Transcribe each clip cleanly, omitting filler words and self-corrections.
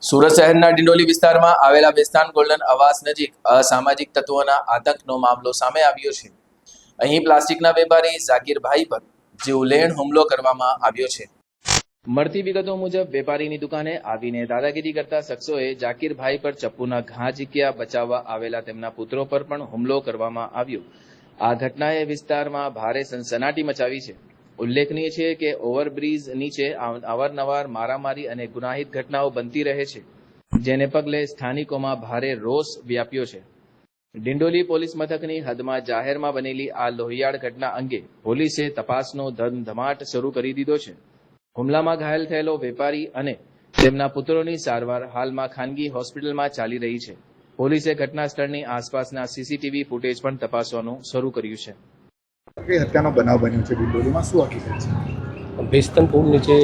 સુરત શહેરના ડિંડોલી વિસ્તારમાં આવેલા બેસ્તાન ગોલ્ડન આવાસ નજીક અસામાજિક તત્વોના આતંકનો મામલો સામે આવ્યો છે। અહીં પ્લાસ્ટિકના વેપારી ઝાકીરભાઈ પર જીવલેણ હુમલો કરવામાં આવ્યો છે। મળતી વિગતો મુજબ વેપારીની દુકાને આવીને દાદાગીરી કરતા શખ્સોએ ઝાકીરભાઈ પર ચપ્પુના ઘા ઝીક્યા। બચાવવા આવેલા તેમના પુત્રો પર પણ હુમલો કરવામાં આવ્યો। આ ઘટનાએ વિસ્તારમાં ભારે સનસનાટી મચાવી છે। ઉલ્લેખનીય છે કે ઓવરબ્રિજ નીચે અવારનવાર મારામારી અને ગુનાહિત ઘટનાઓ બનતી રહે છે, જેને પગલે સ્થાનિકોમાં ભારે રોષ વ્યાપ્યો છે। ડિંડોલી પોલીસ મથકની હદમાં જાહેરમાં બનેલી આ લોહિયાળ ઘટના અંગે પોલીસે તપાસનો ધમધમાટ શરૂ કરી દીધો છે। હુમલામાં ઘાયલ થયેલો વેપારી અને તેમના પુત્રોની સારવાર હાલમાં ખાનગી હોસ્પિટલમાં ચાલી રહી છે। પોલીસે ઘટના સ્થળની આસપાસના સીસીટીવી ફૂટેજ પણ તપાસવાનું શરૂ કર્યું છે। હત્યાનો બનાવ બન્યો છે ડિંડોલીમાં, શું હકીકત છે? બેસ્તાન પુલ નીચે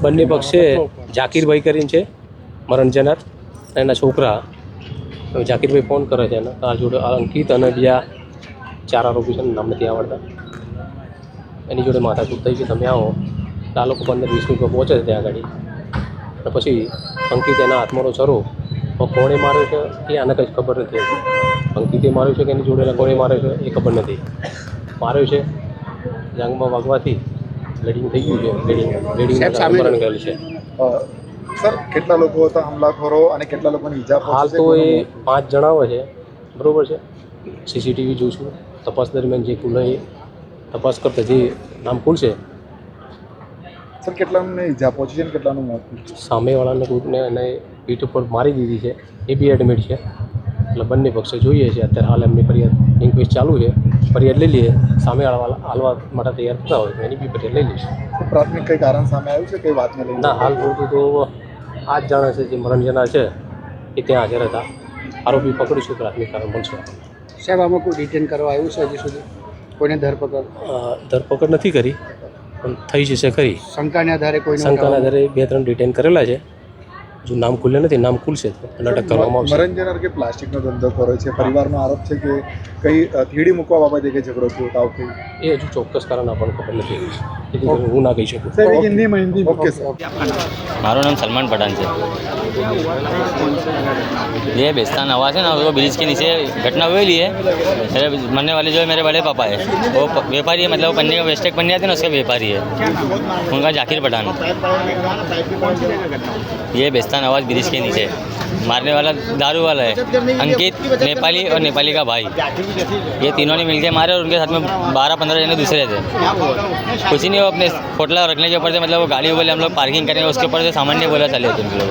બંને પક્ષે ઝાકીરભાઈ કરીને છે મરણ જનાર, એના છોકરા ઝાકીરભાઈ ફોન કરે છે એને આ જોડે અંકિત અને બીજા 4 આરોપી છે, નામ નથી આવડતા, એની જોડે માથાકૂટ થઈ છે। તમે આવો તો આ લોકો 15-20 મિનિટમાં પહોંચે છે ત્યાં આગળ, અને પછી અંકિત એના હાથમાંનો છરો કોણે માર્યો છે એ આને કંઈ ખબર નથી। અંકિતે માર્યો છે કે એની જોડે કોણે માર્યો છે એ ખબર નથી। માર્યો છે જાંગમાં વાગવાથી બ્લીડિંગ થઈ ગયું છે, બ્લીડિંગ મરણ ગયેલ છે। સર, કેટલા લોકો હતા હુમલાખોરો અને કેટલા લોકોની ઈજા પહોંચી? હાલ તો એ 5 જણાવે છે, બરાબર છે। સીસીટીવી જોઈશું, તપાસ દરમિયાન જે ખુલે એ તપાસ કરતા જે નામ ખુલશે। સર, કેટલાને ઈજા પહોંચી છે અને કેટલાનું મોત થયું છે? સામેવાળાને કોઈને એને પીઠ ઉપર મારી દીધી છે, એ બી એડમિટ છે। એટલે બંને પક્ષે જોઈએ છે, અત્યારે હાલ એમની ફરિયાદ ઇન્ક્વેસ્ટ ચાલુ છે, ફરિયાદ લઈ લઈએ। સામેવાળા હાલવા માટે તૈયાર થતા હોય તો એની બી ફરિયાદ લઈ લઈશું। પ્રાથમિક કંઈ કારણ સામે આવ્યું છે, કઈ વાતને લઈને? ના, હાલ પૂરતું તો આ જ જાણે છે જે મરણ જનાર છે એ ત્યાં હાજર હતા। આરોપી પકડીશું, પ્રાથમિક કારણ મળશે। સાહેબ, આમાં કોઈ ડિટેન કરવા આવ્યું છે હજી સુધી? કોઈને ધરપકડ નથી કરી, પણ થઈ જશે ખરી। શંકાના આધારે શંકાના આધારે 2-3 ડિટેન કરેલા છે, જો નામ ખુલે નથી, નામ ખુલશે તો અટક કરવામાં આવશે। મરણ જનાર કે પ્લાસ્ટિકનો ધંધો કરે છે, પરિવારનો આરોપ છે કે કઈ થીડી મૂકવા બાબતે કે ઝઘડો થયો તાવ થઈ, એ હજુ ચોક્કસ કારણ આપણને ખબર નથી, એટલે હું ના કહી શકું। Okay sir. मारू नाम सलमान पठान से। ये बेस्तान आवास है ना, वो ब्रिज के नीचे घटना हुई है। मेरे मरने वाले जो है मेरे बड़े पापा है, वो व्यापारी है, मतलब पन्ने वेस्टेक पन्ने आते हैं ना, उसके व्यापारी है, उनका जाकिर पठान। ये बेस्तान आवास ब्रिज के नीचे मारने वाला दारू वाला है अंकित, नेपाली और नेपाली का भाई। ये तीनों ने मिलकर मारे और उनके साथ में 12-15 जने दूसरे थे। कुछ ही नहीं, वो अपने पोटला रखने के ऊपर से, मतलब वो गाड़ी बोले हम लोग पार्किंग करेंगे, उसके ऊपर से सामान्य बोला चले थे उन लोग।